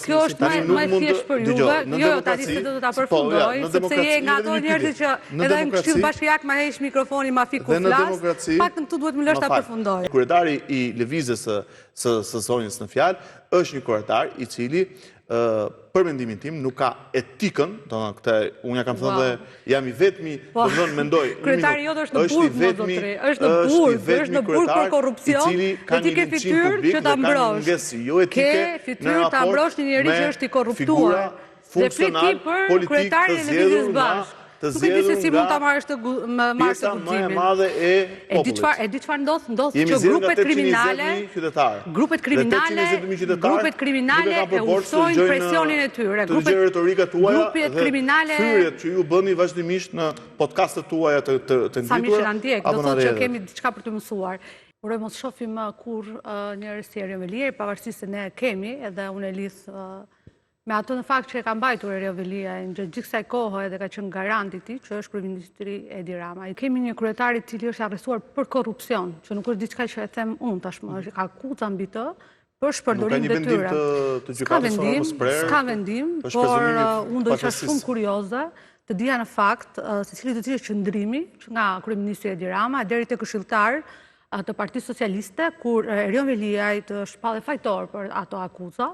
Kjo është më e thjeshtë për juve, jo, tani se do ta përfundoj, sepse je nga ato njerëzit që edhe në Këshill Bashkiak ma heq mikrofoni, ma fik ku flas, paktën këtu duhet më lësh ta përfundoj. Kryetari i lëvizjes së zonjës në fjalë është një kryetar i cili për mendimin tim nuk ka etikën, unë ja kam thënë dhe jam i vetmi, domethënë mendoj. Kryetari jote është në burg, më zotri, është në burg për korrupsion, dhe ti ke fytyrë që ta mbrosh. Ke fytyrë ta mbrosh një njerëz që është i korruptuar. Dhe prit ti për kryetarin e lëvizjes bashkë. Nuk e di se si mund ta marrësh të guximin. Më e madhe e popullit. E di çfarë ndodh që grupet kriminale e usojnë presionin e tyre. Grupet kriminale thyrjet që ju bëni vazhdimisht në podcastet tuaja të ngritura. Sami Shirandiek, do thotë që kemi diçka për të mësuar. Uroj mos shohim kur njerëz si Erion Velia, pavarësisht se ne kemi, edhe unë e lidh me ato në fakt që e ka mbajtur Erion Velia në gjithë kësaj kohe edhe ka qenë garant i tij, që është kryeministri Edi Rama. Kemi një kryetar i cili është arrestuar për korrupsion, që nuk është diçka që e them unë tashmë, është akuza mbi të për shpërdorim detyre. S'ka vendim, por unë do isha shumë kurioze të dija në fakt se cili do të ishte qëndrimi nga kryeministri Edi Rama deri te këshilltar të Partisë Socialiste, kur Erion Velia të shpallë fajtor për ato akuza.